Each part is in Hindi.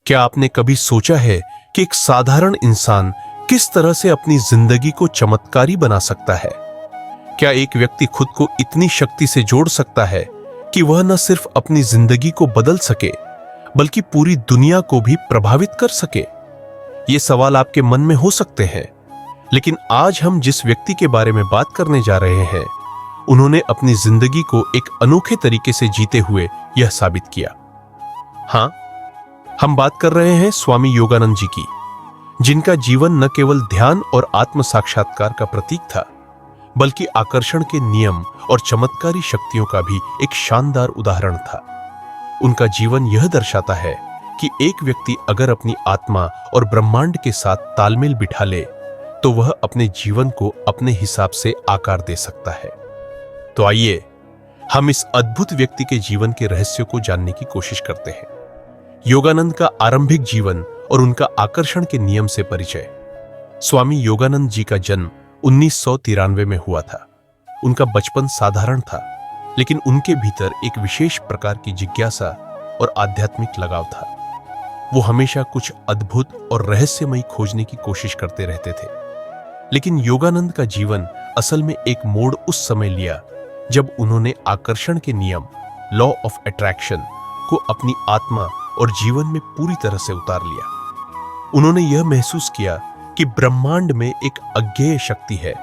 क्या आपने कभी सोचा है कि एक साधारण इंसान किस तरह से अपनी जिंदगी को चमत्कारी बना सकता है? क्या एक व्यक्ति खुद को इतनी शक्ति से जोड़ सकता है कि वह न सिर्फ अपनी जिंदगी को बदल सके बल्कि पूरी दुनिया को भी प्रभावित कर सके? ये सवाल आपके मन में हो सकते हैं, लेकिन आज हम जिस व्यक्ति के बारे में बात करने जा रहे हैं, उन्होंने अपनी जिंदगी को एक अनोखे तरीके से जीते हुए यह साबित किया। हां, हम बात कर रहे हैं स्वामी योगानंद जी की, जिनका जीवन न केवल ध्यान और आत्म साक्षात्कार का प्रतीक था, बल्कि आकर्षण के नियम और चमत्कारी शक्तियों का भी एक शानदार उदाहरण था। उनका जीवन यह दर्शाता है कि एक व्यक्ति अगर अपनी आत्मा और ब्रह्मांड के साथ तालमेल बिठा ले तो वह अपने जीवन को अपने हिसाब से आकार दे सकता है। तो आइए हम इस अद्भुत व्यक्ति के जीवन के रहस्य को जानने की कोशिश करते हैं। योगानंद का आरंभिक जीवन और उनका आकर्षण के नियम से परिचय। स्वामी योगानंद जी का जन्म 1993 में हुआ था। उनका बचपन साधारण था, लेकिन उनके भीतर एक विशेष प्रकार की जिज्ञासा और आध्यात्मिक लगाव था। वो हमेशा कुछ अद्भुत और रहस्यमयी खोजने की कोशिश करते रहते थे। लेकिन योगानंद का जीवन असल में एक मोड़ उस समय लिया जब उन्होंने आकर्षण के नियम, लॉ ऑफ अट्रैक्शन, को अपनी आत्मा और जीवन में पूरी तरह से उतार लिया। उन्होंने यह महसूस किया कि ब्रह्मांड में एक अज्ञेय शक्ति है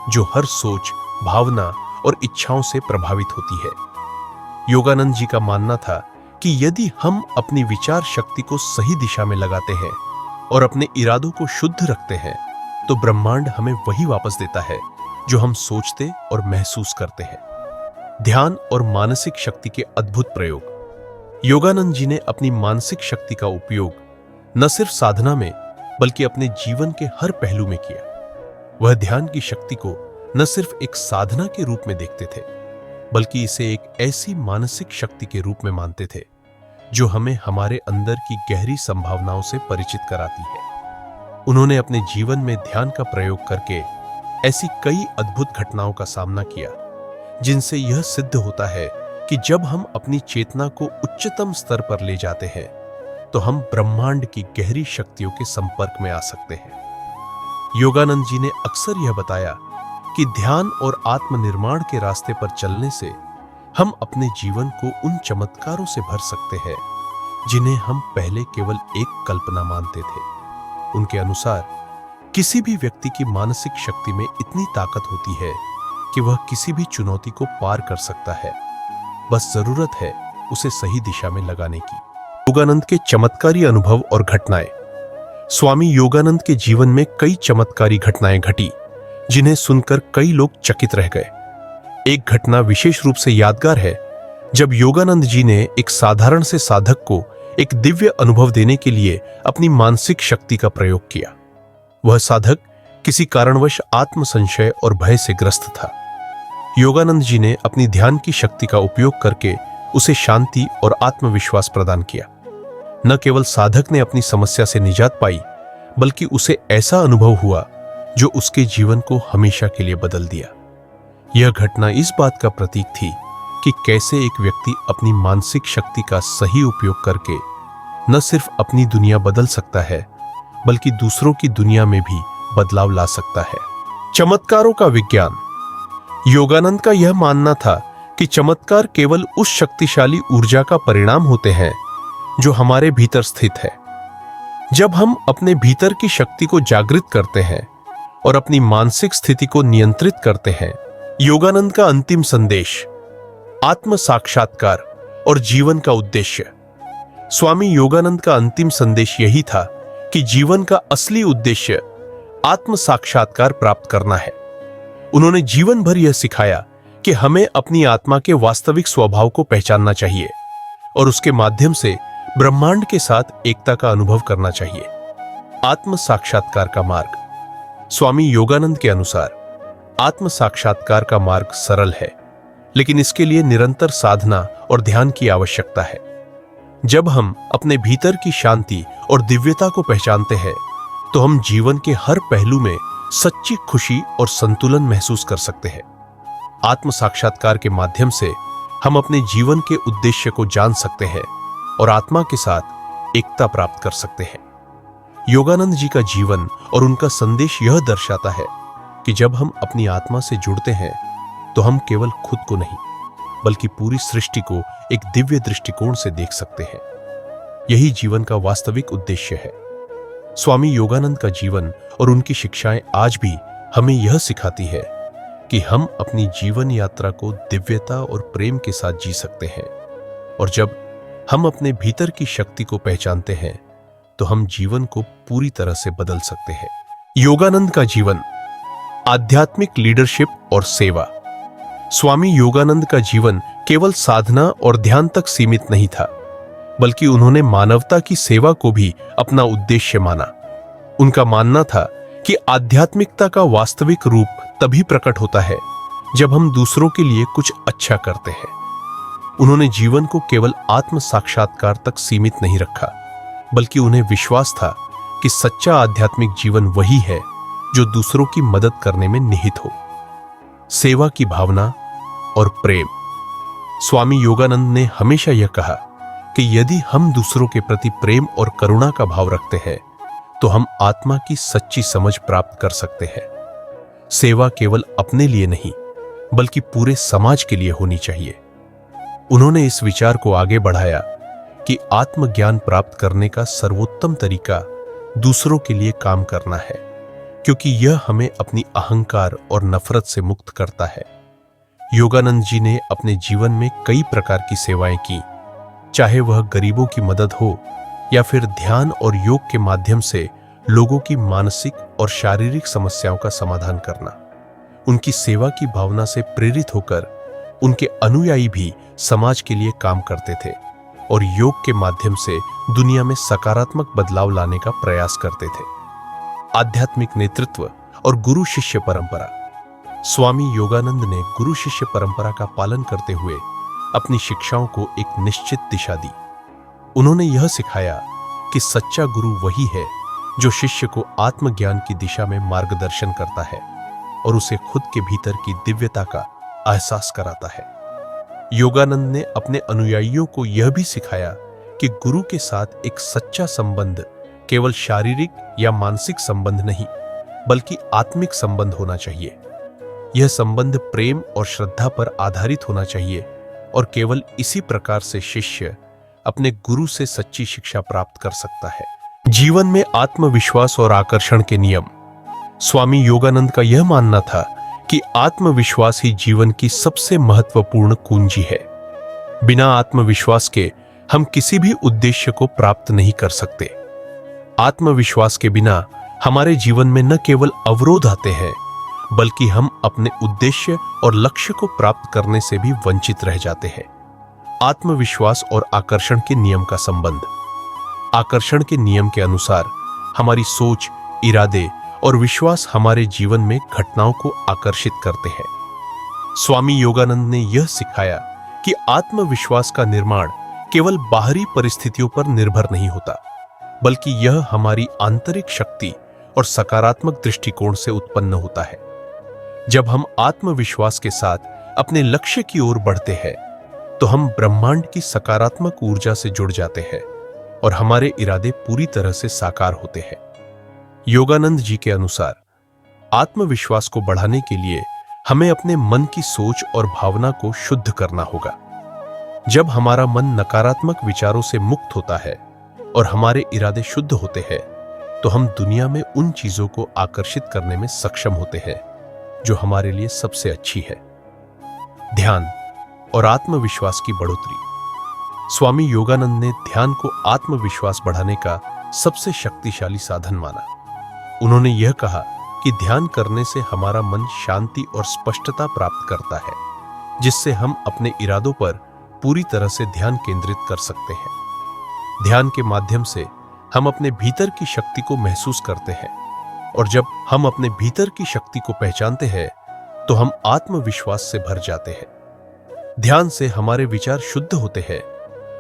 जो हर सोच, भावना और इच्छाओं से प्रभावित होती है। योगानंद जी का मानना था कि यदि हम अपनी विचार शक्ति को सही दिशा में लगाते हैं और अपने इरादों को शुद्ध रखते हैं, तो ब्रह्मांड हमें वही वापस देता है जो हम सोचते और महसूस करते हैं। ध्यान और मानसिक शक्ति के अद्भुत प्रयोग। योगानंद जी ने अपनी मानसिक शक्ति का उपयोग न सिर्फ साधना में बल्कि अपने जीवन के हर पहलू में किया। वह ध्यान की शक्ति को न सिर्फ एक साधना के रूप में देखते थे, बल्कि इसे एक ऐसी मानसिक शक्ति के रूप में मानते थे जो हमें हमारे अंदर की गहरी संभावनाओं से परिचित कराती है। उन्होंने अपने जीवन में ध्यान का प्रयोग करके ऐसी कई अद्भुत घटनाओं का सामना किया, जिनसे यह सिद्ध होता है कि जब हम अपनी चेतना को उच्चतम स्तर पर ले जाते हैं तो हम ब्रह्मांड की गहरी शक्तियों के संपर्क में आ सकते हैं। योगानंद जी ने अक्सर यह बताया कि ध्यान और आत्मनिर्माण के रास्ते पर चलने से हम अपने जीवन को उन चमत्कारों से भर सकते हैं जिन्हें हम पहले केवल एक कल्पना मानते थे। उनके अनुसार किसी भी व्यक्ति की मानसिक शक्ति में इतनी ताकत होती है कि वह किसी भी चुनौती को पार कर सकता है, बस जरूरत है उसे सही दिशा में लगाने की। योगानंद के चमत्कारी अनुभव और घटनाएं। स्वामी योगानंद के जीवन में कई चमत्कारी घटनाएं घटी जिन्हें सुनकर कई लोग चकित रह गए। एक घटना विशेष रूप से यादगार है जब योगानंद जी ने एक साधारण से साधक को एक दिव्य अनुभव देने के लिए अपनी मानसिक शक्ति का प्रयोग किया। वह साधक किसी कारणवश आत्म संशय और भय से ग्रस्त था। योगानंद जी ने अपनी ध्यान की शक्ति का उपयोग करके उसे शांति और आत्मविश्वास प्रदान किया। न केवल साधक ने अपनी समस्या से निजात पाई, बल्कि उसे ऐसा अनुभव हुआ जो उसके जीवन को हमेशा के लिए बदल दिया। यह घटना इस बात का प्रतीक थी कि कैसे एक व्यक्ति अपनी मानसिक शक्ति का सही उपयोग करके न सिर्फ अपनी दुनिया बदल सकता है, बल्कि दूसरों की दुनिया में भी बदलाव ला सकता है। चमत्कारों का विज्ञान। योगानंद का यह मानना था कि चमत्कार केवल उस शक्तिशाली ऊर्जा का परिणाम होते हैं जो हमारे भीतर स्थित है। जब हम अपने भीतर की शक्ति को जागृत करते हैं और अपनी मानसिक स्थिति को नियंत्रित करते हैं। योगानंद का अंतिम संदेश, आत्म साक्षात्कार और जीवन का उद्देश्य। स्वामी योगानंद का अंतिम संदेश यही था कि जीवन का असली उद्देश्य आत्म साक्षात्कार प्राप्त करना है। उन्होंने जीवन भर यह सिखाया कि हमें अपनी आत्मा के वास्तविक स्वभाव को पहचानना चाहिए और उसके माध्यम से ब्रह्मांड के साथ एकता का अनुभव करना चाहिए। आत्म साक्षात्कार का मार्ग। स्वामी योगानंद के अनुसार आत्म साक्षात्कार का मार्ग सरल है, लेकिन इसके लिए निरंतर साधना और ध्यान की आवश्यकता है। जब हम अपने भीतर की शांति और दिव्यता को पहचानते हैं, तो हम जीवन के हर पहलू में सच्ची खुशी और संतुलन महसूस कर सकते हैं। आत्म साक्षात्कार के माध्यम से हम अपने जीवन के उद्देश्य को जान सकते हैं और आत्मा के साथ एकता प्राप्त कर सकते हैं। योगानंद जी का जीवन और उनका संदेश यह दर्शाता है कि जब हम अपनी आत्मा से जुड़ते हैं तो हम केवल खुद को नहीं बल्कि पूरी सृष्टि को एक दिव्य दृष्टिकोण से देख सकते हैं। यही जीवन का वास्तविक उद्देश्य है। स्वामी योगानंद का जीवन और उनकी शिक्षाएं आज भी हमें यह सिखाती है कि हम अपनी जीवन यात्रा को दिव्यता और प्रेम के साथ जी सकते हैं, और जब हम अपने भीतर की शक्ति को पहचानते हैं तो हम जीवन को पूरी तरह से बदल सकते हैं। योगानंद का जीवन, आध्यात्मिक लीडरशिप और सेवा। स्वामी योगानंद का जीवन केवल साधना और ध्यान तक सीमित नहीं था, बल्कि उन्होंने मानवता की सेवा को भी अपना उद्देश्य माना। उनका मानना था कि आध्यात्मिकता का वास्तविक रूप तभी प्रकट होता है जब हम दूसरों के लिए कुछ अच्छा करते हैं। उन्होंने जीवन को केवल आत्म साक्षात्कार तक सीमित नहीं रखा, बल्कि उन्हें विश्वास था कि सच्चा आध्यात्मिक जीवन वही है जो दूसरों की मदद करने में निहित हो। सेवा की भावना और प्रेम। स्वामी योगानंद ने हमेशा यह कहा कि यदि हम दूसरों के प्रति प्रेम और करुणा का भाव रखते हैं तो हम आत्मा की सच्ची समझ प्राप्त कर सकते हैं। सेवा केवल अपने लिए नहीं बल्कि पूरे समाज के लिए होनी चाहिए। उन्होंने इस विचार को आगे बढ़ाया कि आत्मज्ञान प्राप्त करने का सर्वोत्तम तरीका दूसरों के लिए काम करना है, क्योंकि यह हमें अपनी अहंकार और नफरत से मुक्त करता है। योगानंद जी ने अपने जीवन में कई प्रकार की सेवाएं की, चाहे वह गरीबों की मदद हो या फिर ध्यान और योग के माध्यम से लोगों की मानसिक और शारीरिक समस्याओं का समाधान करना। उनकी सेवा की भावना से प्रेरित होकर उनके अनुयायी भी समाज के लिए काम करते थे और योग के माध्यम से दुनिया में सकारात्मक बदलाव लाने का प्रयास करते थे। आध्यात्मिक नेतृत्व और गुरु शिष्य परंपरा। स्वामी योगानंद ने गुरु शिष्य परंपरा का पालन करते हुए अपनी शिक्षाओं को एक निश्चित दिशा दी। उन्होंने यह सिखाया कि सच्चा गुरु वही है जो शिष्य को आत्मज्ञान की दिशा में मार्गदर्शन करता है और उसे खुद के भीतर की दिव्यता का एहसास कराता है। योगानंद ने अपने अनुयायियों को यह भी सिखाया कि गुरु के साथ एक सच्चा संबंध केवल शारीरिक या मानसिक संबंध नहीं बल्कि आत्मिक संबंध होना चाहिए। यह संबंध प्रेम और श्रद्धा पर आधारित होना चाहिए और केवल इसी प्रकार से शिष्य अपने गुरु से सच्ची शिक्षा प्राप्त कर सकता है। जीवन में आत्मविश्वास और आकर्षण के नियम। स्वामी योगानंद का यह मानना था कि आत्मविश्वास ही जीवन की सबसे महत्वपूर्ण कुंजी है। बिना आत्मविश्वास के हम किसी भी उद्देश्य को प्राप्त नहीं कर सकते। आत्मविश्वास के बिना हमारे जीवन में न केवल अवरोध आते हैं बल्कि हम अपने उद्देश्य और लक्ष्य को प्राप्त करने से भी वंचित रह जाते हैं। आत्मविश्वास और आकर्षण के नियम का संबंध। आकर्षण के नियम के अनुसार हमारी सोच, इरादे और विश्वास हमारे जीवन में घटनाओं को आकर्षित करते हैं। स्वामी योगानंद ने यह सिखाया कि आत्मविश्वास का निर्माण केवल बाहरी परिस्थितियों पर निर्भर नहीं होता, बल्कि यह हमारी आंतरिक शक्ति और सकारात्मक दृष्टिकोण से उत्पन्न होता है। जब हम आत्मविश्वास के साथ अपने लक्ष्य की ओर बढ़ते हैं तो हम ब्रह्मांड की सकारात्मक ऊर्जा से जुड़ जाते हैं और हमारे इरादे पूरी तरह से साकार होते हैं। योगानंद जी के अनुसार आत्मविश्वास को बढ़ाने के लिए हमें अपने मन की सोच और भावना को शुद्ध करना होगा। जब हमारा मन नकारात्मक विचारों से मुक्त होता है और हमारे इरादे शुद्ध होते हैं तो हम दुनिया में उन चीजों को आकर्षित करने में सक्षम होते हैं जो हमारे लिए सबसे अच्छी है। ध्यान और आत्मविश्वास की बढ़ोतरी। स्वामी योगानंद ने ध्यान को आत्मविश्वास बढ़ाने का सबसे शक्तिशाली साधन माना। उन्होंने यह कहा कि ध्यान करने से हमारा मन शांति और स्पष्टता प्राप्त करता है, जिससे हम अपने इरादों पर पूरी तरह से ध्यान केंद्रित कर सकते हैं। ध्यान के माध्यम से हम अपने भीतर की शक्ति को महसूस करते हैं, और जब हम अपने भीतर की शक्ति को पहचानते हैं तो हम आत्मविश्वास से भर जाते हैं। ध्यान से हमारे विचार शुद्ध होते हैं,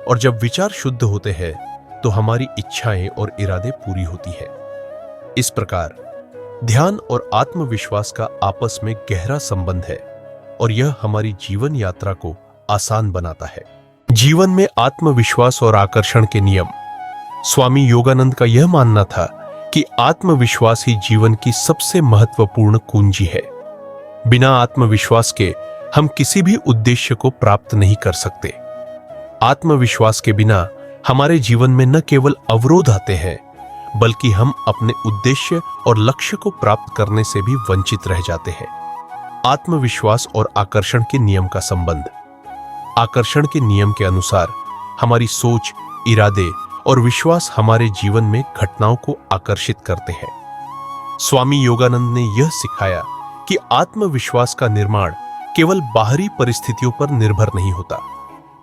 और जब विचार शुद्ध होते हैं तो हमारी इच्छाएं और इरादे पूरी होती है। इस प्रकार ध्यान और आत्मविश्वास का आपस में गहरा संबंध है और यह हमारी जीवन यात्रा को आसान बनाता है। जीवन में आत्मविश्वास और आकर्षण के नियम। स्वामी योगानंद का यह मानना था कि आत्मविश्वास ही जीवन की सबसे महत्वपूर्ण कुंजी है। बिना आत्मविश्वास के हम किसी भी उद्देश्य को प्राप्त नहीं कर सकते। आत्मविश्वास के बिना हमारे जीवन में न केवल अवरोध आते हैं, बल्कि हम अपने उद्देश्य और लक्ष्य को प्राप्त करने से भी वंचित रह जाते हैं। आत्मविश्वास और आकर्षण के नियम का संबंध। आकर्षण के नियम के अनुसार हमारी सोच, इरादे और विश्वास हमारे जीवन में घटनाओं को आकर्षित करते हैं। स्वामी योगानंद ने यह सिखाया कि आत्मविश्वास का निर्माण केवल बाहरी परिस्थितियों पर निर्भर नहीं होता,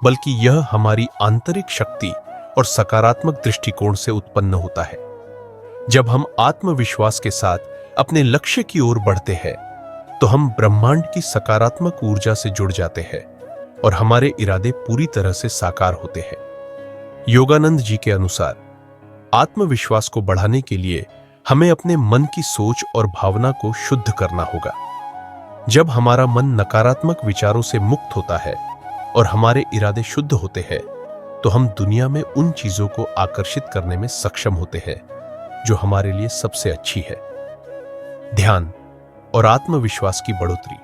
बल्कि यह हमारी आंतरिक शक्ति और सकारात्मक दृष्टिकोण से उत्पन्न होता है। जब हम आत्मविश्वास के साथ अपने लक्ष्य की ओर बढ़ते हैं, तो हम ब्रह्मांड की सकारात्मक ऊर्जा से जुड़ जाते हैं और हमारे इरादे पूरी तरह से साकार होते हैं। योगानंद जी के अनुसार आत्मविश्वास को बढ़ाने के लिए हमें अपने मन की सोच और भावना को शुद्ध करना होगा। जब हमारा मन नकारात्मक विचारों से मुक्त होता है और हमारे इरादे शुद्ध होते हैं, तो हम दुनिया में उन चीजों को आकर्षित करने में सक्षम होते हैं जो हमारे लिए सबसे अच्छी है। ध्यान और आत्मविश्वास की बढ़ोतरी।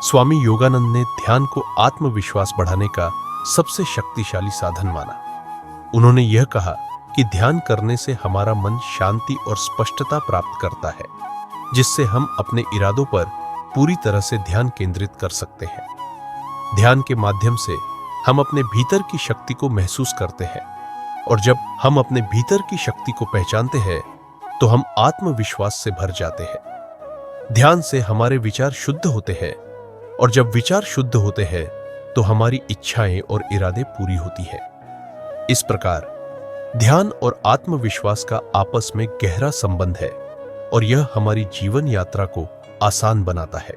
स्वामी योगानंद ने ध्यान को आत्मविश्वास बढ़ाने का सबसे शक्तिशाली साधन माना। उन्होंने यह कहा कि ध्यान करने से हमारा मन शांति और स्पष्टता प्राप्त करता है, जिससे हम अपने इरादों पर पूरी तरह से ध्यान केंद्रित कर सकते हैं। ध्यान के माध्यम से हम अपने भीतर की शक्ति को महसूस करते हैं, और जब हम अपने भीतर की शक्ति को पहचानते हैं, तो हम आत्मविश्वास से भर जाते हैं। ध्यान से हमारे विचार शुद्ध होते हैं, और जब विचार शुद्ध होते हैं, तो हमारी इच्छाएं और इरादे पूरी होती है। इस प्रकार ध्यान और आत्मविश्वास का आपस में गहरा संबंध है, और यह हमारी जीवन यात्रा को आसान बनाता है।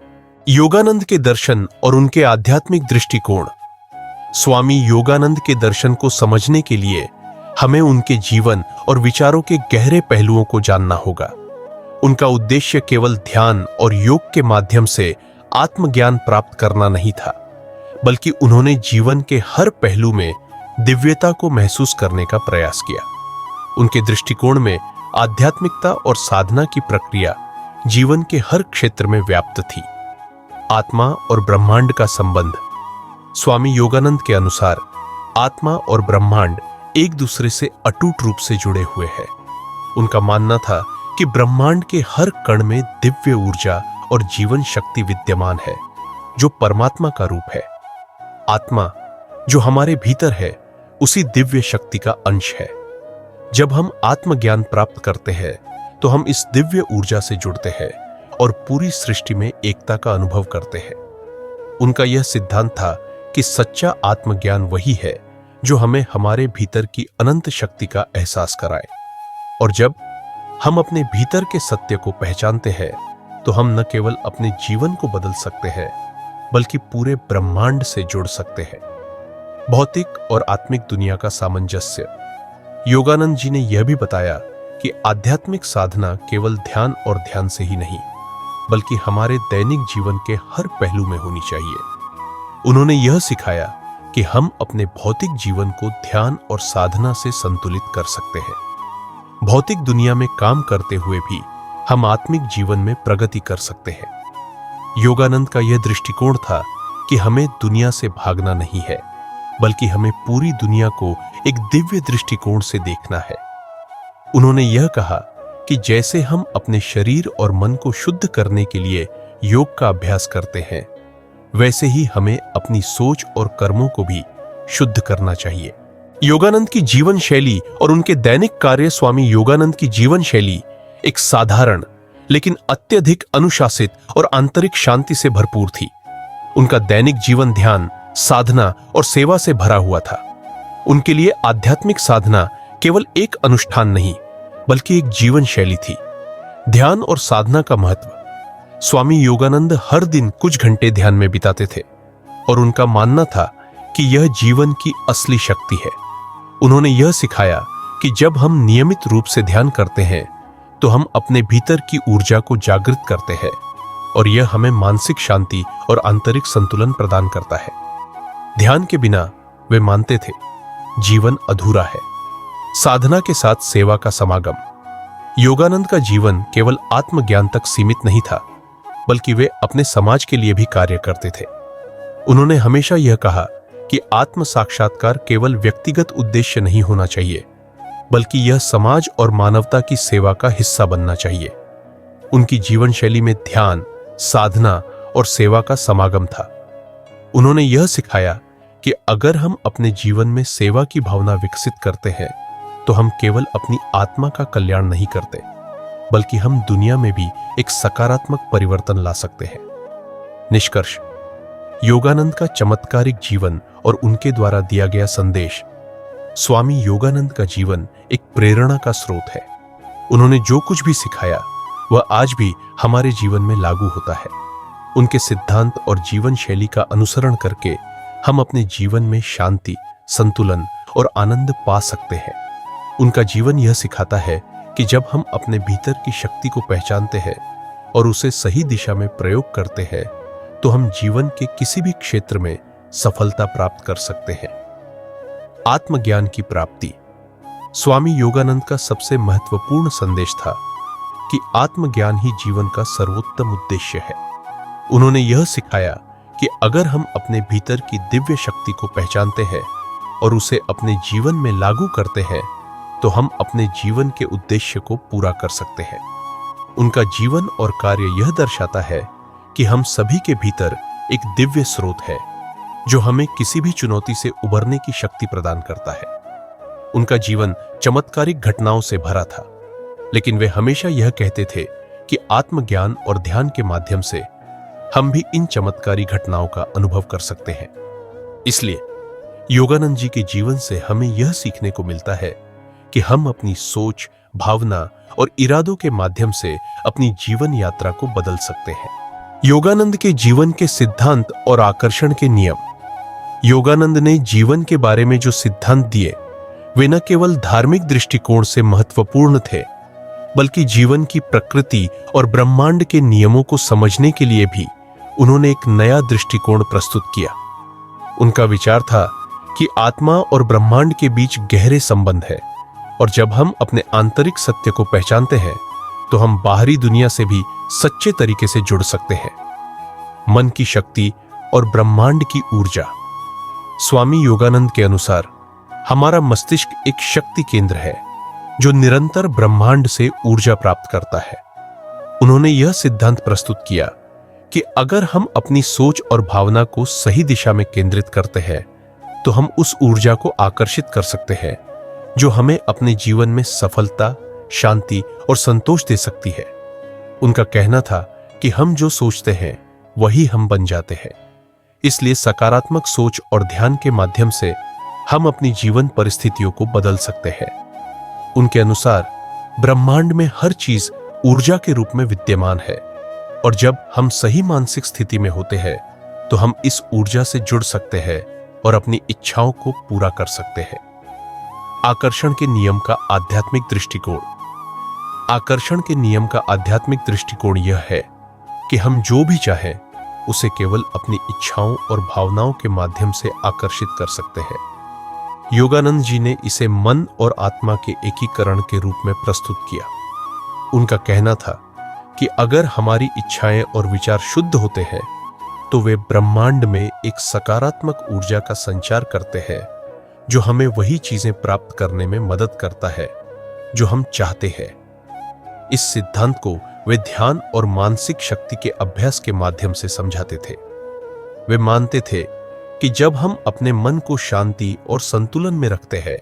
योगानंद के दर्शन और उनके आध्यात्मिक दृष्टिकोण। स्वामी योगानंद के दर्शन को समझने के लिए हमें उनके जीवन और विचारों के गहरे पहलुओं को जानना होगा। उनका उद्देश्य केवल ध्यान और योग के माध्यम से आत्मज्ञान प्राप्त करना नहीं था, बल्कि उन्होंने जीवन के हर पहलू में दिव्यता को महसूस करने का प्रयास किया। उनके दृष्टिकोण में आध्यात्मिकता और साधना की प्रक्रिया जीवन के हर क्षेत्र में व्याप्त थी। आत्मा और ब्रह्मांड का संबंध। स्वामी योगानंद के अनुसार आत्मा और ब्रह्मांड एक दूसरे से अटूट रूप से जुड़े हुए हैं। उनका मानना था कि ब्रह्मांड के हर कण में दिव्य ऊर्जा और जीवन शक्ति विद्यमान है, जो परमात्मा का रूप है। आत्मा, जो हमारे भीतर है, उसी दिव्य शक्ति का अंश है। जब हम आत्मज्ञान प्राप्त करते हैं, तो हम इस दिव्य ऊर्जा से जुड़ते हैं और पूरी सृष्टि में एकता का अनुभव करते हैं। उनका यह सिद्धांत था कि सच्चा आत्मज्ञान वही है जो हमें हमारे भीतर की अनंत शक्ति का एहसास कराए। और जब हम अपने भीतर के सत्य को पहचानते हैं, तो हम न केवल अपने जीवन को बदल सकते हैं, बल्कि पूरे ब्रह्मांड से जुड़ सकते हैं। भौतिक और आत्मिक दुनिया का सामंजस्य। योगानंद जी ने यह भी बताया कि आध्यात्मिक साधना केवल ध्यान और ध्यान से ही नहीं, बल्कि हमारे दैनिक जीवन के हर पहलू में होनी चाहिए। उन्होंने यह सिखाया कि हम अपने भौतिक जीवन को ध्यान और साधना से संतुलित कर सकते हैं। भौतिक दुनिया में काम करते हुए भी हम आत्मिक जीवन में प्रगति कर सकते हैं। योगानंद का यह दृष्टिकोण था कि हमें दुनिया से भागना नहीं है, बल्कि हमें पूरी दुनिया को एक दिव्य दृष्टिकोण से देखना है। उन्होंने यह कहा कि जैसे हम अपने शरीर और मन को शुद्ध करने के लिए योग का अभ्यास करते हैं, वैसे ही हमें अपनी सोच और कर्मों को भी शुद्ध करना चाहिए। योगानंद की जीवन शैली और उनके दैनिक कार्य। स्वामी योगानंद की जीवन शैली एक साधारण लेकिन अत्यधिक अनुशासित और आंतरिक शांति से भरपूर थी। उनका दैनिक जीवन ध्यान, साधना और सेवा से भरा हुआ था। उनके लिए आध्यात्मिक साधना केवल एक अनुष्ठान नहीं, बल्कि एक जीवन शैली थी। ध्यान और साधना का महत्व। स्वामी योगानंद हर दिन कुछ घंटे ध्यान में बिताते थे, और उनका मानना था कि यह जीवन की असली शक्ति है। उन्होंने यह सिखाया कि जब हम नियमित रूप से ध्यान करते हैं, तो हम अपने भीतर की ऊर्जा को जागृत करते हैं, और यह हमें मानसिक शांति और आंतरिक संतुलन प्रदान करता है। ध्यान के बिना वे मानते थे जीवन अधूरा है। साधना के साथ सेवा का समागम। योगानंद का जीवन केवल आत्मज्ञान तक सीमित नहीं था, बल्कि वे अपने समाज के लिए भी कार्य करते थे। उन्होंने हमेशा यह कहा कि आत्म साक्षात्कार केवल व्यक्तिगत उद्देश्य नहीं होना चाहिए, बल्कि यह समाज और मानवता की सेवा का हिस्सा बनना चाहिए। उनकी जीवन शैली में ध्यान, साधना और सेवा का समागम था। उन्होंने यह सिखाया कि अगर हम अपने जीवन में सेवा की भावना विकसित करते हैं तो हम केवल अपनी आत्मा का कल्याण नहीं करते, बल्कि हम दुनिया में भी एक सकारात्मक परिवर्तन ला सकते हैं। निष्कर्ष, योगानंद का चमत्कारिक जीवन और उनके द्वारा दिया गया संदेश। स्वामी योगानंद का जीवन एक प्रेरणा का स्रोत है। उन्होंने जो कुछ भी सिखाया वह आज भी हमारे जीवन में लागू होता है। उनके सिद्धांत और जीवन शैली का अनुसरण करके हम अपने जीवन में शांति, संतुलन और आनंद पा सकते हैं। उनका जीवन यह सिखाता है कि जब हम अपने भीतर की शक्ति को पहचानते हैं और उसे सही दिशा में प्रयोग करते हैं तो हम जीवन के किसी भी क्षेत्र में सफलता प्राप्त कर सकते हैं। आत्मज्ञान की प्राप्ति। स्वामी योगानंद का सबसे महत्वपूर्ण संदेश था कि आत्मज्ञान ही जीवन का सर्वोत्तम उद्देश्य है। उन्होंने यह सिखाया कि अगर हम अपने भीतर की दिव्य शक्ति को पहचानते हैं और उसे अपने जीवन में लागू करते हैं तो हम अपने जीवन के उद्देश्य को पूरा कर सकते हैं। उनका जीवन और कार्य यह दर्शाता है कि हम सभी के भीतर एक दिव्य स्रोत है जो हमें किसी भी चुनौती से उबरने की शक्ति प्रदान करता है। उनका जीवन चमत्कारिक घटनाओं से भरा था, लेकिन वे हमेशा यह कहते थे कि आत्मज्ञान और ध्यान के माध्यम से हम भी इन चमत्कारी घटनाओं का अनुभव कर सकते हैं। इसलिए योगानंद जी के जीवन से हमें यह सीखने को मिलता है कि हम अपनी सोच, भावना और इरादों के माध्यम से अपनी जीवन यात्रा को बदल सकते हैं। योगानंद के जीवन के सिद्धांत और आकर्षण के नियम। योगानंद ने जीवन के बारे में जो सिद्धांत दिए वे न केवल धार्मिक दृष्टिकोण से महत्वपूर्ण थे, बल्कि जीवन की प्रकृति और ब्रह्मांड के नियमों को समझने के लिए भी उन्होंने एक नया दृष्टिकोण प्रस्तुत किया। उनका विचार था कि आत्मा और ब्रह्मांड के बीच गहरे संबंध है और जब हम अपने आंतरिक सत्य को पहचानते हैं तो हम बाहरी दुनिया से भी सच्चे तरीके से जुड़ सकते हैं। मन की शक्ति और ब्रह्मांड की ऊर्जा। स्वामी योगानंद के अनुसार हमारा मस्तिष्क एक शक्ति केंद्र है जो निरंतर ब्रह्मांड से ऊर्जा प्राप्त करता है। उन्होंने यह सिद्धांत प्रस्तुत किया कि अगर हम अपनी सोच और भावना को सही दिशा में केंद्रित करते हैं तो हम उस ऊर्जा को आकर्षित कर सकते हैं जो हमें अपने जीवन में सफलता, शांति और संतोष दे सकती है। उनका कहना था कि हम जो सोचते हैं वही हम बन जाते हैं। इसलिए सकारात्मक सोच और ध्यान के माध्यम से हम अपनी जीवन परिस्थितियों को बदल सकते हैं। उनके अनुसार ब्रह्मांड में हर चीज ऊर्जा के रूप में विद्यमान है और जब हम सही मानसिक स्थिति में होते हैं तो हम इस ऊर्जा से जुड़ सकते हैं और अपनी इच्छाओं को पूरा कर सकते हैं। आकर्षण के नियम का आध्यात्मिक दृष्टिकोण। आकर्षण के नियम का आध्यात्मिक दृष्टिकोण यह है कि हम जो भी चाहें उसे केवल अपनी इच्छाओं और भावनाओं के माध्यम से आकर्षित कर सकते हैं। योगानंद जी ने इसे मन और आत्मा के एकीकरण के रूप में प्रस्तुत किया। उनका कहना था कि अगर हमारी इच्छाएं और विचार शुद्ध होते हैं तो वे ब्रह्मांड में एक सकारात्मक ऊर्जा का संचार करते हैं जो हमें वही चीजें प्राप्त करने में मदद करता है जो हम चाहते हैं। इस सिद्धांत को वे ध्यान और मानसिक शक्ति के अभ्यास के माध्यम से समझाते थे। वे मानते थे कि जब हम अपने मन को शांति और संतुलन में रखते हैं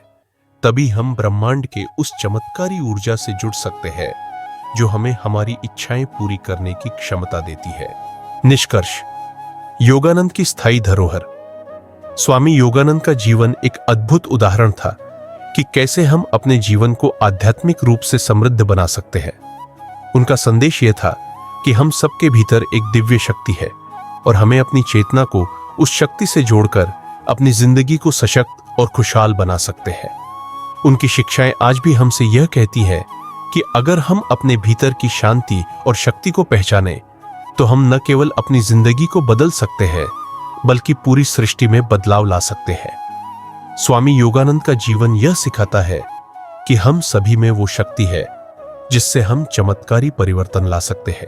तभी हम ब्रह्मांड के उस चमत्कारी ऊर्जा से जुड़ सकते हैं जो हमें हमारी इच्छाएं पूरी करने की क्षमता देती है। निष्कर्ष, योगानंद की स्थायी धरोहर। स्वामी योगानंद का जीवन एक अद्भुत उदाहरण था कि कैसे हम अपने जीवन को आध्यात्मिक रूप से समृद्ध बना सकते हैं। उनका संदेश यह था कि हम सबके भीतर एक दिव्य शक्ति है और हमें अपनी चेतना को उस शक्ति से जोड़कर अपनी जिंदगी को सशक्त और खुशहाल बना सकते हैं। उनकी शिक्षाएं आज भी हमसे यह कहती है कि अगर हम अपने भीतर की शांति और शक्ति को पहचानें तो हम न केवल अपनी जिंदगी को बदल सकते हैं बल्कि पूरी सृष्टि में बदलाव ला सकते हैं। स्वामी योगानंद का जीवन यह सिखाता है कि हम सभी में वो शक्ति है जिससे हम चमत्कारी परिवर्तन ला सकते हैं।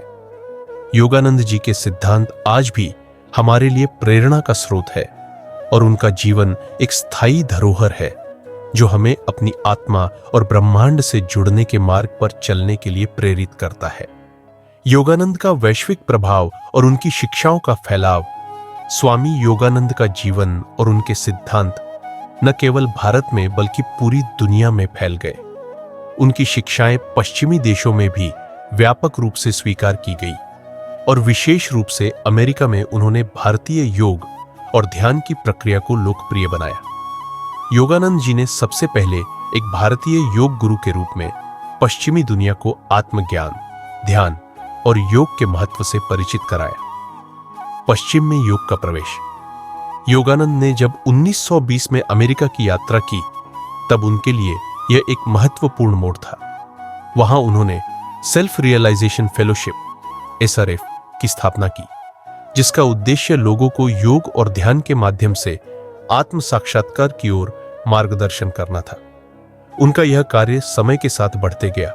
योगानंद जी के सिद्धांत आज भी हमारे लिए प्रेरणा का स्रोत है और उनका जीवन एक स्थायी धरोहर है जो हमें अपनी आत्मा और ब्रह्मांड से जुड़ने के मार्ग पर चलने के लिए प्रेरित करता है। योगानंद का वैश्विक प्रभाव और उनकी शिक्षाओं का फैलाव, स्वामी योगानंद का जीवन और उनके सिद्धांत न केवल भारत में बल्कि पूरी दुनिया में फैल गए। उनकी शिक्षाएं पश्चिमी देशों में भी व्यापक रूप से स्वीकार की गई और विशेष रूप से अमेरिका में उन्होंने भारतीय योग और ध्यान की प्रक्रिया को लोकप्रिय बनाया। योगानंद जी ने सबसे पहले एक भारतीय योग गुरु के रूप में पश्चिमी दुनिया को आत्मज्ञान, ध्यान और योग के महत्व से परिचित कराया। पश्चिम में योग का प्रवेश। योगानंद ने जब 1920 में अमेरिका की यात्रा की तब उनके लिए यह एक महत्वपूर्ण मोड़ था। वहां उन्होंने सेल्फ रियलाइजेशन फेलोशिप SRF की स्थापना की, जिसका उद्देश्य लोगों को योग और ध्यान के माध्यम से आत्म साक्षात्कार की ओर मार्गदर्शन करना था। उनका यह कार्य समय के साथ बढ़ते गया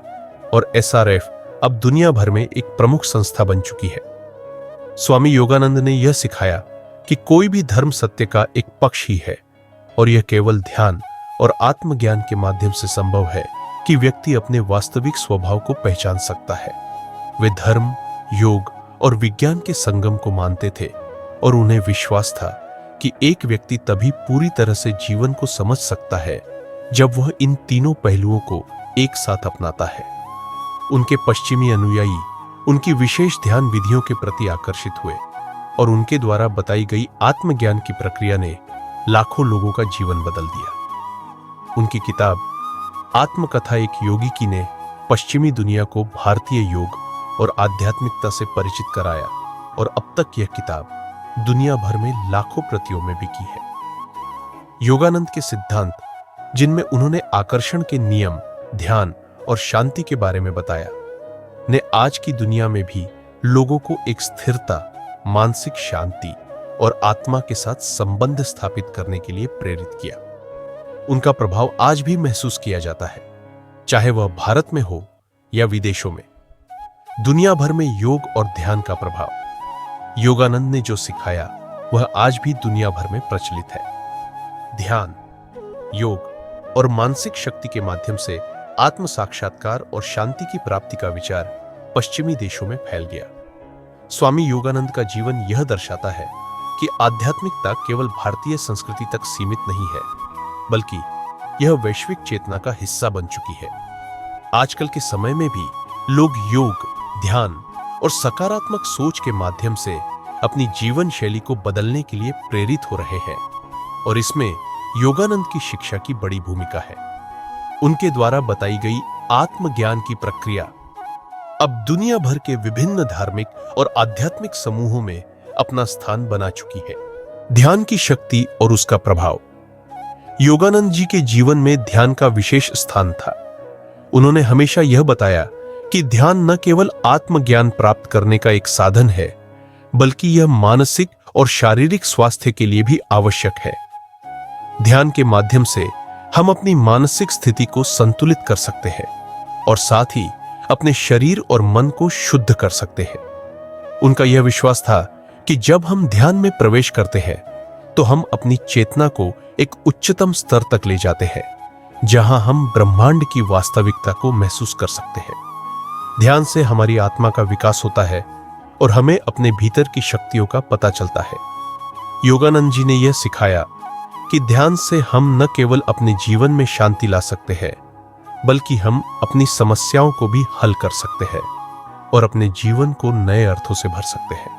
और SRF अब दुनिया भर में एक प्रमुख संस्था बन चुकी है। स्वामी योगानंद ने यह सिखाया कि कोई भी धर्म सत्य का एक पक्ष ही है और यह केवल ध्यान और आत्मज्ञान के माध्यम से संभव है कि व्यक्ति अपने वास्तविक स्वभाव को पहचान सकता है। वे धर्म, योग और विज्ञान के संगम को मानते थे और उन्हें विश्वास था कि एक व्यक्ति तभी पूरी तरह से जीवन को समझ सकता है जब वह इन तीनों पहलुओं को एक साथ अपनाता है। उनके पश्चिमी अनुयायी उनकी विशेष ध्यान विधियों के प्रति आकर्षित हुए और उनके द्वारा बताई गई आत्मज्ञान की प्रक्रिया ने लाखों लोगों का जीवन बदल दिया। उनकी किताब आत्मकथा एक योगी की ने पश्चिमी दुनिया को भारतीय योग और आध्यात्मिकता से परिचित कराया और अब तक यह किताब दुनिया भर में लाखों प्रतियों में बिकी है। योगानंद के सिद्धांत, जिनमें उन्होंने आकर्षण के नियम, ध्यान और शांति के बारे में बताया, ने आज की दुनिया में भी लोगों को एक स्थिरता, मानसिक शांति और आत्मा के साथ संबंध स्थापित करने के लिए प्रेरित किया। उनका प्रभाव आज भी महसूस किया जाता है, चाहे वह भारत में हो या विदेशों में। दुनिया भर में योग और ध्यान का प्रभाव, योगानंद ने जो सिखाया वह आज भी दुनिया भर में प्रचलित है। ध्यान, योग और मानसिक शक्ति के माध्यम से आत्म साक्षात्कार और शांति की प्राप्ति का विचार पश्चिमी देशों में फैल गया। स्वामी योगानंद का जीवन यह दर्शाता है कि आध्यात्मिकता केवल भारतीय संस्कृति तक सीमित नहीं है, बल्कि यह वैश्विक चेतना का हिस्सा बन चुकी है। आजकल के समय में भी लोग योग, ध्यान और सकारात्मक सोच के माध्यम से अपनी जीवन शैली को बदलने के लिए प्रेरित हो रहे हैं और इसमें योगानंद की शिक्षा की बड़ी भूमिका है। उनके द्वारा बताई गई आत्मज्ञान की प्रक्रिया अब दुनिया भर के विभिन्न धार्मिक और आध्यात्मिक समूहों में अपना स्थान बना चुकी है। ध्यान की शक्ति और उसका प्रभाव। योगानंद जी के जीवन में ध्यान का विशेष स्थान था। उन्होंने हमेशा यह बताया कि ध्यान न केवल आत्मज्ञान प्राप्त करने का एक साधन है, बल्कि यह मानसिक और शारीरिक स्वास्थ्य के लिए भी आवश्यक है। ध्यान के माध्यम से हम अपनी मानसिक स्थिति को संतुलित कर सकते हैं और साथ ही अपने शरीर और मन को शुद्ध कर सकते हैं। उनका यह विश्वास था कि जब हम ध्यान में प्रवेश करते हैं तो हम अपनी चेतना को एक उच्चतम स्तर तक ले जाते हैं, जहां हम ब्रह्मांड की वास्तविकता को महसूस कर सकते हैं। ध्यान से हमारी आत्मा का विकास होता है और हमें अपने भीतर की शक्तियों का पता चलता है। योगानंद जी ने यह सिखाया कि ध्यान से हम न केवल अपने जीवन में शांति ला सकते हैं, बल्कि हम अपनी समस्याओं को भी हल कर सकते हैं और अपने जीवन को नए अर्थों से भर सकते हैं।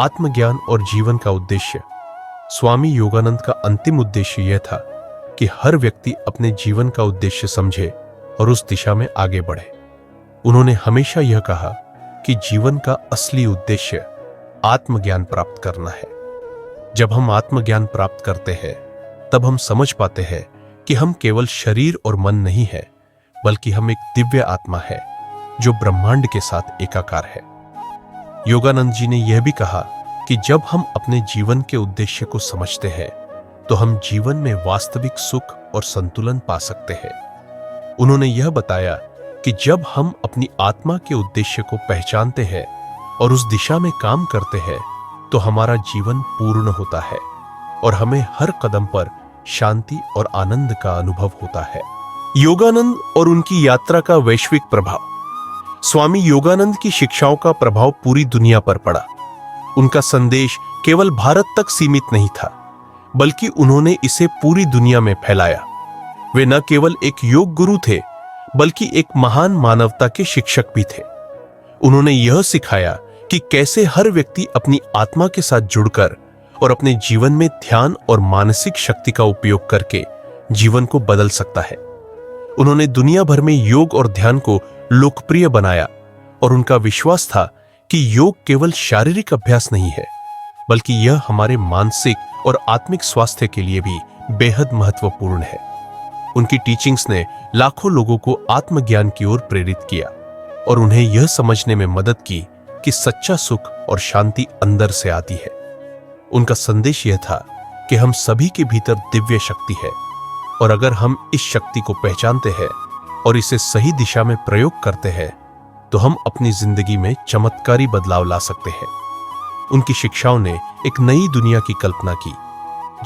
आत्मज्ञान और जीवन का उद्देश्य। स्वामी योगानंद का अंतिम उद्देश्य यह था कि हर व्यक्ति अपने जीवन का उद्देश्य समझे और उस दिशा में आगे बढ़े। उन्होंने हमेशा यह कहा कि जीवन का असली उद्देश्य आत्मज्ञान प्राप्त करना है। जब हम आत्मज्ञान प्राप्त करते हैं, तब हम समझ पाते हैं कि हम केवल शरीर और मन नहीं है, बल्कि हम एक दिव्य आत्मा है जो ब्रह्मांड के साथ एकाकार है। योगानंद जी ने यह भी कहा कि जब हम अपने जीवन के उद्देश्य को समझते हैं, तो हम जीवन में वास्तविक सुख और संतुलन पा सकते हैं। उन्होंने यह बताया कि जब हम अपनी आत्मा के उद्देश्य को पहचानते हैं और उस दिशा में काम करते हैं तो हमारा जीवन पूर्ण होता है और हमें हर कदम पर शांति और आनंद का अनुभव होता है। योगानंद और उनकी यात्रा का वैश्विक प्रभाव। स्वामी योगानंद की शिक्षाओं का प्रभाव पूरी दुनिया पर पड़ा। उनका संदेश केवल भारत तक सीमित नहीं था, बल्कि उन्होंने इसे पूरी दुनिया में फैलाया। वे न केवल एक योग गुरु थे, बल्कि एक महान मानवता के शिक्षक भी थे। उन्होंने यह सिखाया कि कैसे हर व्यक्ति अपनी आत्मा के साथ जुड़कर और अपने जीवन में ध्यान और मानसिक शक्ति का उपयोग करके जीवन को बदल सकता है। उन्होंने दुनिया भर में योग और ध्यान को लोकप्रिय बनाया और उनका विश्वास था कि योग केवल शारीरिक अभ्यास नहीं है, बल्कि यह हमारे मानसिक और आत्मिक स्वास्थ्य के लिए भी बेहद महत्वपूर्ण है। उनकी टीचिंग्स ने लाखों लोगों को आत्मज्ञान की ओर प्रेरित किया और उन्हें यह समझने में मदद की कि सच्चा सुख और शांति अंदर से आती है। उनका संदेश यह था कि हम सभी के भीतर दिव्य शक्ति है और अगर हम इस शक्ति को पहचानते हैं और इसे सही दिशा में प्रयोग करते हैं तो हम अपनी जिंदगी में चमत्कारी बदलाव ला सकते हैं। उनकी शिक्षाओं ने एक नई दुनिया की कल्पना की,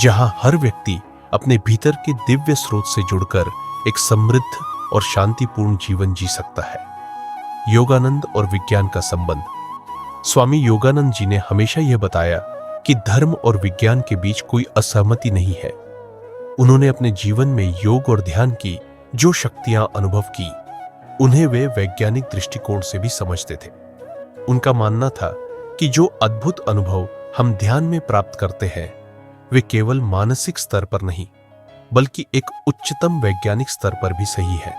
जहां हर व्यक्ति अपने भीतर के दिव्य स्रोत से जुड़कर एक समृद्ध और शांतिपूर्ण जीवन जी सकता है। योगानंद और विज्ञान का संबंध। स्वामी योगानंद जी ने हमेशा यह बताया कि धर्म और विज्ञान के बीच कोई असहमति नहीं है। उन्होंने अपने जीवन में योग और ध्यान की जो शक्तियां अनुभव की, उन्हें वे वैज्ञानिक दृष्टिकोण से भी समझते थे। उनका मानना था कि जो अद्भुत अनुभव हम ध्यान में प्राप्त करते हैं वे केवल मानसिक स्तर पर नहीं, बल्कि एक उच्चतम वैज्ञानिक स्तर पर भी सही है।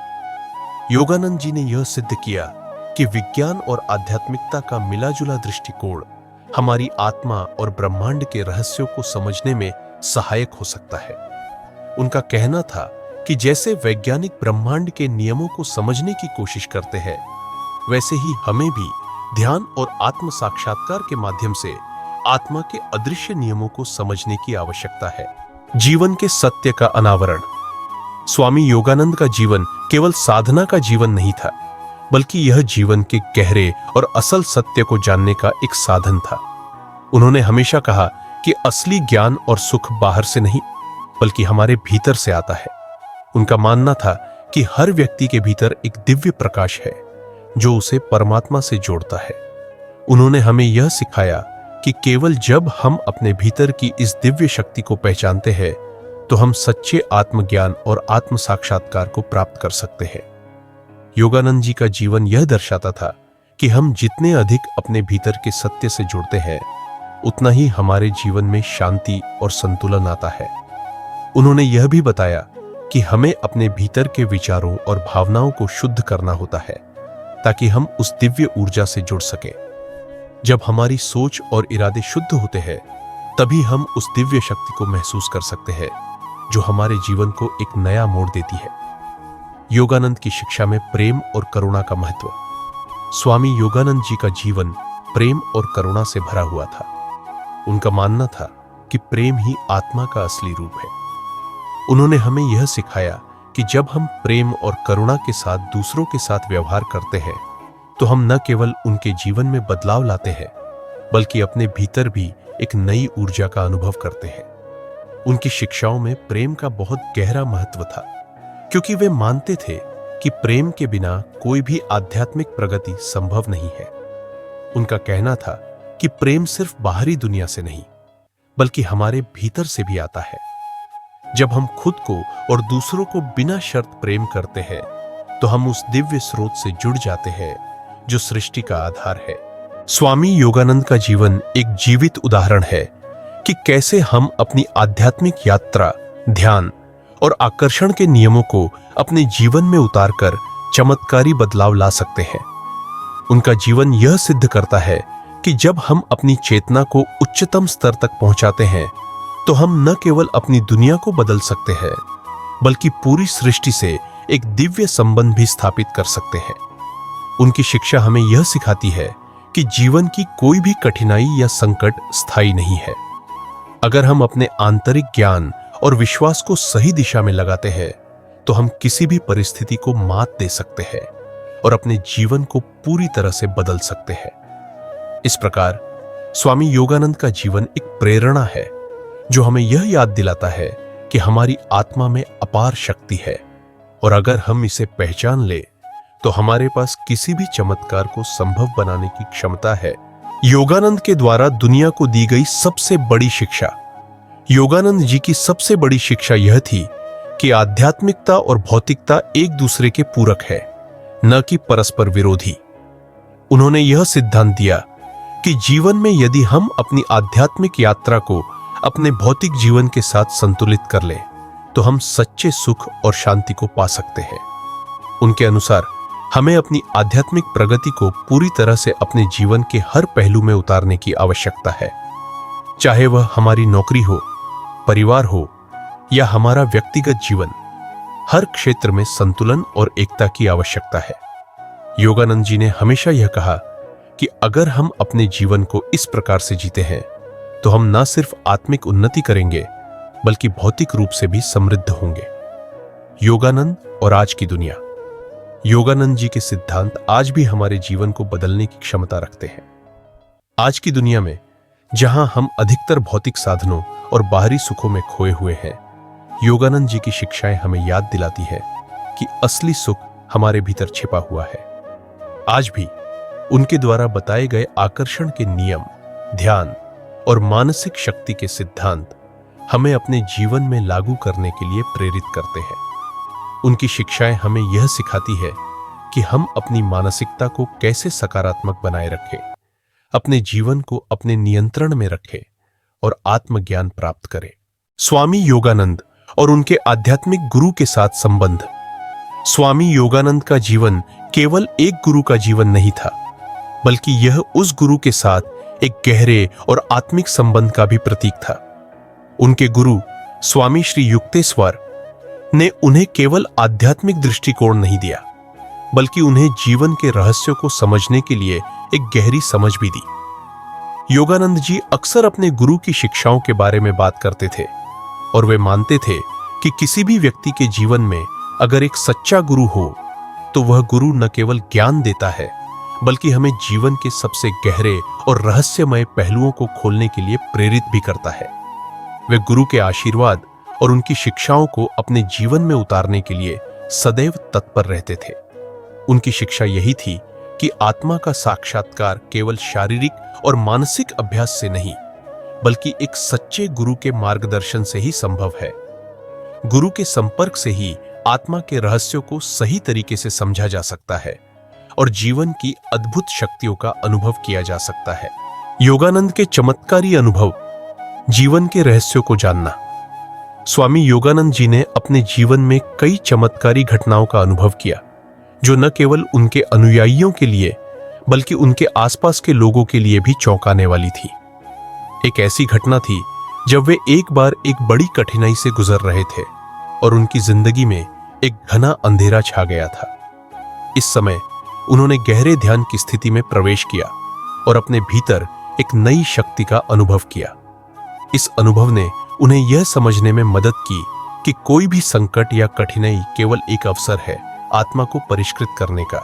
योगानंद जी ने यह सिद्ध किया कि विज्ञान और आध्यात्मिकता का मिलाजुला दृष्टिकोण हमारी आत्मा और ब्रह्मांड के रहस्यों को समझने में सहायक हो सकता है। उनका कहना था कि जैसे वैज्ञानिक ब्रह्मांड के नियमों को समझने की कोशिश करते हैं, वैसे ही हमें भी ध्यान और आत्म साक्षात्कार के माध्यम से आत्मा के अदृश्य नियमों को समझने की आवश्यकता है। जीवन के सत्य का अनावरण। स्वामी योगानंद का जीवन केवल साधना का जीवन नहीं था, बल्कि यह जीवन के गहरे और असल सत्य को जानने का एक साधन था। उन्होंने हमेशा कहा कि असली ज्ञान और सुख बाहर से नहीं, बल्कि हमारे भीतर से आता है। उनका मानना था कि हर व्यक्ति के भीतर एक दिव्य प्रकाश है जो उसे परमात्मा से जोड़ता है। उन्होंने हमें यह सिखाया कि केवल जब हम अपने भीतर की इस दिव्य शक्ति को पहचानते हैं तो हम सच्चे आत्मज्ञान और आत्म साक्षात्कार को प्राप्त कर सकते हैं। योगानंद जी का जीवन यह दर्शाता था कि हम जितने अधिक अपने भीतर के सत्य से जुड़ते हैं, उतना ही हमारे जीवन में शांति और संतुलन आता है। उन्होंने यह भी बताया कि हमें अपने भीतर के विचारों और भावनाओं को शुद्ध करना होता है ताकि हम उस दिव्य ऊर्जा से जुड़ सकें। जब हमारी सोच और इरादे शुद्ध होते हैं, तभी हम उस दिव्य शक्ति को महसूस कर सकते हैं जो हमारे जीवन को एक नया मोड़ देती है। योगानंद की शिक्षा में प्रेम और करुणा का महत्व। स्वामी योगानंद जी का जीवन प्रेम और करुणा से भरा हुआ था। उनका मानना था कि प्रेम ही आत्मा का असली रूप है। उन्होंने हमें यह सिखाया कि जब हम प्रेम और करुणा के साथ दूसरों के साथ व्यवहार करते हैं तो हम न केवल उनके जीवन में बदलाव लाते हैं, बल्कि अपने भीतर भी एक नई ऊर्जा का अनुभव करते हैं। उनकी शिक्षाओं में प्रेम का बहुत गहरा महत्व था, क्योंकि वे मानते थे कि प्रेम के बिना कोई भी आध्यात्मिक प्रगति संभव नहीं है। उनका कहना था कि प्रेम सिर्फ बाहरी दुनिया से नहीं, बल्कि हमारे भीतर से भी आता है। जब हम खुद को और दूसरों को बिना शर्त प्रेम करते हैं, तो हम उस दिव्य स्रोत से जुड़ जाते हैं जो सृष्टि का आधार है। स्वामी योगानंद का जीवन एक जीवित उदाहरण है कि कैसे हम अपनी आध्यात्मिक यात्रा, ध्यान और आकर्षण के नियमों को अपने जीवन में उतारकर चमत्कारी बदलाव ला सकते हैं। उनका जीवन यह सिद्ध करता है कि जब हम अपनी चेतना को उच्चतम स्तर तक पहुंचाते हैं, तो हम न केवल अपनी दुनिया को बदल सकते हैं, बल्कि पूरी सृष्टि से एक दिव्य संबंध भी स्थापित कर सकते हैं। उनकी शिक्षा हमें यह सिखाती है कि जीवन की कोई भी कठिनाई या संकट स्थायी नहीं है। अगर हम अपने आंतरिक ज्ञान और विश्वास को सही दिशा में लगाते हैं, तो हम किसी भी परिस्थिति को मात दे सकते हैं और अपने जीवन को पूरी तरह से बदल सकते हैं। इस प्रकार स्वामी योगानंद का जीवन एक प्रेरणा है जो हमें यह याद दिलाता है कि हमारी आत्मा में अपार शक्ति है और अगर हम इसे पहचान ले तो हमारे पास किसी भी चमत्कार को संभव बनाने की क्षमता है। योगानंद के द्वारा दुनिया को दी गई सबसे बड़ी शिक्षा। योगानंद जी की सबसे बड़ी शिक्षा यह थी कि आध्यात्मिकता और भौतिकता एक दूसरे के पूरक है, न कि परस्पर विरोधी। उन्होंने यह सिद्धांत दिया कि जीवन में यदि हम अपनी आध्यात्मिक यात्रा को अपने भौतिक जीवन के साथ संतुलित कर लें तो हम सच्चे सुख और शांति को पा सकते हैं। उनके अनुसार हमें अपनी आध्यात्मिक प्रगति को पूरी तरह से अपने जीवन के हर पहलू में उतारने की आवश्यकता है, चाहे वह हमारी नौकरी हो, परिवार हो या हमारा व्यक्तिगत जीवन। हर क्षेत्र में संतुलन और एकता की आवश्यकता है। योगानंद जी ने हमेशा यह कहा कि अगर हम अपने जीवन को इस प्रकार से जीते हैं तो हम न सिर्फ आत्मिक उन्नति करेंगे बल्कि भौतिक रूप से भी समृद्ध होंगे। योगानंद और आज की दुनिया। योगानंद जी के सिद्धांत आज भी हमारे जीवन को बदलने की क्षमता रखते हैं। आज की दुनिया में जहां हम अधिकतर भौतिक साधनों और बाहरी सुखों में खोए हुए हैं, योगानंद जी की शिक्षाएं हमें याद दिलाती है कि असली सुख हमारे भीतर छिपा हुआ है। आज भी उनके द्वारा बताए गए आकर्षण के नियम, ध्यान और मानसिक शक्ति के सिद्धांत हमें अपने जीवन में लागू करने के लिए प्रेरित करते हैं। उनकी शिक्षाएं हमें यह सिखाती है कि हम अपनी मानसिकता को कैसे सकारात्मक बनाए रखें, अपने जीवन को अपने नियंत्रण में रखें और आत्मज्ञान प्राप्त करें। स्वामी योगानंद और उनके आध्यात्मिक गुरु के साथ संबंध। स्वामी योगानंद का जीवन केवल एक गुरु का जीवन नहीं था, बल्कि यह उस गुरु के साथ एक गहरे और आत्मिक संबंध का भी प्रतीक था। उनके गुरु स्वामी श्री युक्तेश्वर ने उन्हें केवल आध्यात्मिक दृष्टिकोण नहीं दिया, बल्कि उन्हें जीवन के रहस्यों को समझने के लिए एक गहरी समझ भी दी। योगानंद जी अक्सर अपने गुरु की शिक्षाओं के बारे में बात करते थे और वे मानते थे कि किसी भी व्यक्ति के जीवन में अगर एक सच्चा गुरु हो तो वह गुरु न केवल ज्ञान देता है बल्कि हमें जीवन के सबसे गहरे और रहस्यमय पहलुओं को खोलने के लिए प्रेरित भी करता है। वे गुरु के आशीर्वाद और उनकी शिक्षाओं को अपने जीवन में उतारने के लिए सदैव तत्पर रहते थे। उनकी शिक्षा यही थी कि आत्मा का साक्षात्कार केवल शारीरिक और मानसिक अभ्यास से नहीं, बल्कि एक सच्चे गुरु के मार्गदर्शन से ही संभव है। गुरु के संपर्क से ही आत्मा के रहस्यों को सही तरीके से समझा जा सकता है और जीवन की अद्भुत शक्तियों का अनुभव किया जा सकता है। योगानंद के चमत्कारी अनुभव। जीवन के रहस्यों को जानना। स्वामी योगानंद जी ने अपने जीवन में कई चमत्कारी घटनाओं का अनुभव किया जो न केवल उनके अनुयायियों के लिए बल्कि उनके आसपास के लोगों के लिए भी चौंकाने वाली थी। एक ऐसी घटना थी जब वे एक बार एक बड़ी कठिनाई से गुजर रहे थे और उनकी जिंदगी में एक घना अंधेरा छा गया था। इस समय उन्होंने गहरे ध्यान की स्थिति में प्रवेश किया और अपने भीतर एक नई शक्ति का अनुभव किया। इस अनुभव ने उन्हें यह समझने में मदद की कि कोई भी संकट या कठिनाई केवल एक अवसर है आत्मा को परिष्कृत करने का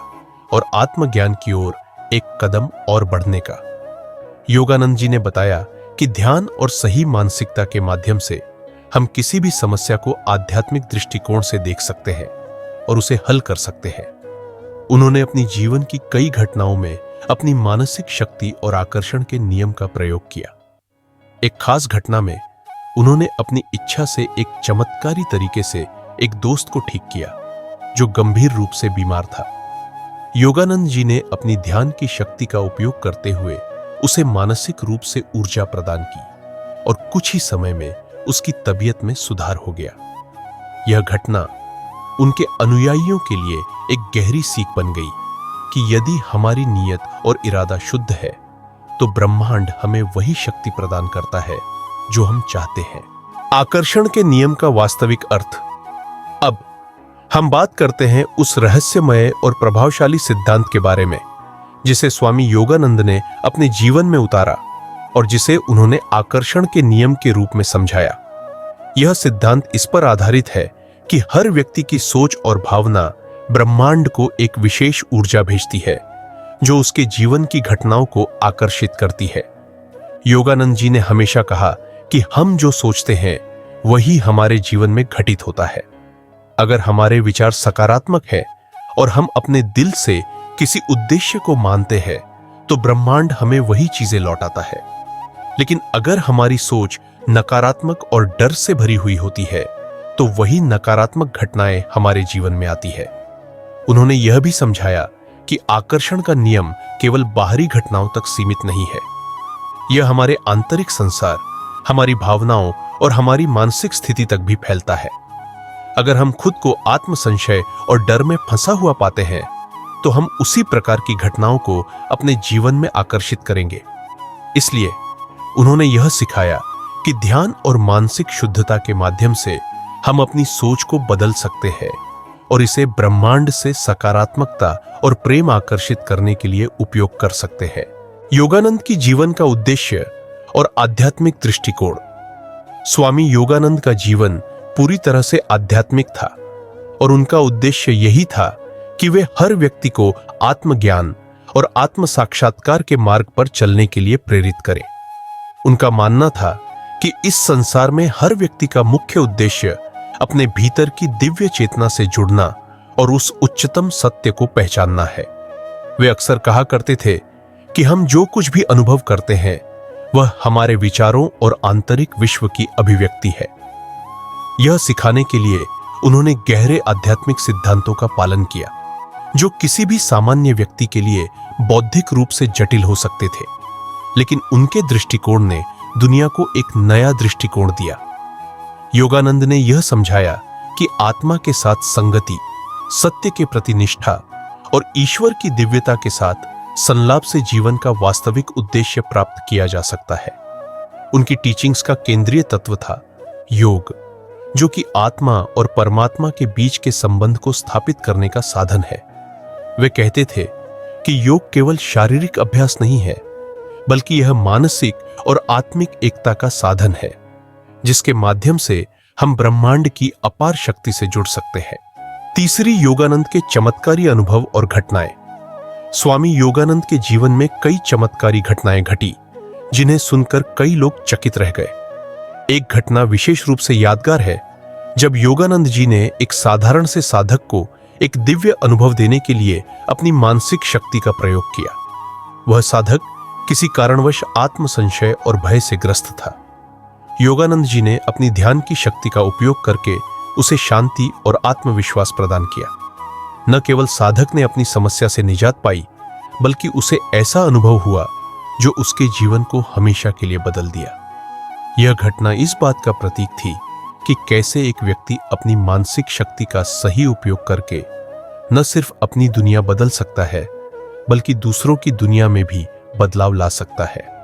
और आत्मज्ञान की ओर एक कदम और बढ़ने का। योगानंद जी ने बताया कि ध्यान और सही मानसिकता के माध्यम से हम किसी भी समस्या को आध्यात्मिक दृष्टिकोण से देख सकते हैं और उसे हल कर सकते हैं। उन्होंने अपनी जीवन की कई घटनाओं में अपनी मानसिक शक्ति और आकर्षण के नियम का प्रयोग किया। एक खास घटना में उन्होंने अपनी इच्छा से एक चमत्कारी तरीके से एक दोस्त को ठीक किया जो गंभीर रूप से बीमार था। योगानंद जी ने अपनी ध्यान की शक्ति का उपयोग करते हुए उसे मानसिक रूप से ऊर्जा प्रदान की और कुछ ही समय में उसकी तबीयत में सुधार हो गया। यह घटना उनके अनुयायियों के लिए एक गहरी सीख बन गई कि यदि हमारी नीयत और इरादा शुद्ध है तो ब्रह्मांड हमें वही शक्ति प्रदान करता है जो हम चाहते हैं। आकर्षण के नियम का वास्तविक अर्थ। अब हम बात करते हैं उस रहस्यमय और प्रभावशाली सिद्धांत के बारे में जिसे स्वामी योगानंद ने अपने जीवन में उतारा और जिसे उन्होंने आकर्षण के नियम के रूप में समझाया। यह सिद्धांत इस पर आधारित है कि हर व्यक्ति की सोच और भावना ब्रह्मांड को एक विशेष ऊर्जा भेजती है जो उसके जीवन की घटनाओं को आकर्षित करती है। योगानंद जी ने हमेशा कहा कि हम जो सोचते हैं वही हमारे जीवन में घटित होता है। अगर हमारे विचार सकारात्मक है और हम अपने दिल से किसी उद्देश्य को मानते हैं तो ब्रह्मांड हमें वही चीजें लौटाता है। लेकिन अगर हमारी सोच नकारात्मक और डर से भरी हुई होती है तो वही नकारात्मक घटनाएं हमारे जीवन में आती है। उन्होंने यह भी समझाया कि आकर्षण का नियम केवल बाहरी घटनाओं तक सीमित नहीं है। यह हमारे आंतरिक संसार, हमारी भावनाओं और हमारी मानसिक स्थिति तक भी फैलता है। अगर हम खुद को आत्मसंशय और डर में फंसा हुआ पाते हैं तो हम उसी प्रकार की घटनाओं को अपने जीवन में आकर्षित करेंगे। इसलिए उन्होंने यह सिखाया कि ध्यान और मानसिक शुद्धता के माध्यम से हम अपनी सोच को बदल सकते हैं और इसे ब्रह्मांड से सकारात्मकता और प्रेम आकर्षित करने के लिए उपयोग कर सकते हैं। योगानंद की जीवन का उद्देश्य और आध्यात्मिक दृष्टिकोण। स्वामी योगानंद का जीवन पूरी तरह से आध्यात्मिक था और उनका उद्देश्य यही था कि वे हर व्यक्ति को आत्मज्ञान और आत्म साक्षात्कार के मार्ग पर चलने के लिए प्रेरित करें। उनका मानना था कि इस संसार में हर व्यक्ति का मुख्य उद्देश्य अपने भीतर की दिव्य चेतना से जुड़ना और उस उच्चतम सत्य को पहचानना है। वे अक्सर कहा करते थे कि हम जो कुछ भी अनुभव करते हैं वह हमारे विचारों और आंतरिक विश्व की अभिव्यक्ति है। यह सिखाने के लिए उन्होंने गहरे आध्यात्मिक सिद्धांतों का पालन किया जो किसी भी सामान्य व्यक्ति के लिए बौद्धिक रूप से जटिल हो सकते थे, लेकिन उनके दृष्टिकोण ने दुनिया को एक नया दृष्टिकोण दिया। योगानंद ने यह समझाया कि आत्मा के साथ संगति, सत्य के प्रति निष्ठा और ईश्वर की दिव्यता के साथ संलाप से जीवन का वास्तविक उद्देश्य प्राप्त किया जा सकता है। उनकी टीचिंग्स का केंद्रीय तत्व था योग, जो कि आत्मा और परमात्मा के बीच के संबंध को स्थापित करने का साधन है। वे कहते थे कि योग केवल शारीरिक अभ्यास नहीं है, बल्कि यह मानसिक और आत्मिक एकता का साधन है, जिसके माध्यम से हम ब्रह्मांड की अपार शक्ति से जुड़ सकते हैं। तीसरी, योगानंद के चमत्कारी अनुभव और घटनाएं। स्वामी योगानंद के जीवन में कई चमत्कारी घटनाएं घटी, जिन्हें सुनकर कई लोग चकित रह गए। एक घटना विशेष रूप से यादगार है जब योगानंद जी ने एक साधारण से साधक को एक दिव्य अनुभव देने के लिए अपनी मानसिक शक्ति का प्रयोग किया। वह साधक किसी कारणवश आत्मसंशय और भय से ग्रस्त था। योगानंद जी ने अपनी ध्यान की शक्ति का उपयोग करके उसे शांति और आत्मविश्वास प्रदान किया। न केवल साधक ने अपनी समस्या से निजात पाई, बल्कि उसे ऐसा अनुभव हुआ जो उसके जीवन को हमेशा के लिए बदल दिया। यह घटना इस बात का प्रतीक थी कि कैसे एक व्यक्ति अपनी मानसिक शक्ति का सही उपयोग करके न सिर्फ अपनी दुनिया बदल सकता है, बल्कि दूसरों की दुनिया में भी बदलाव ला सकता है।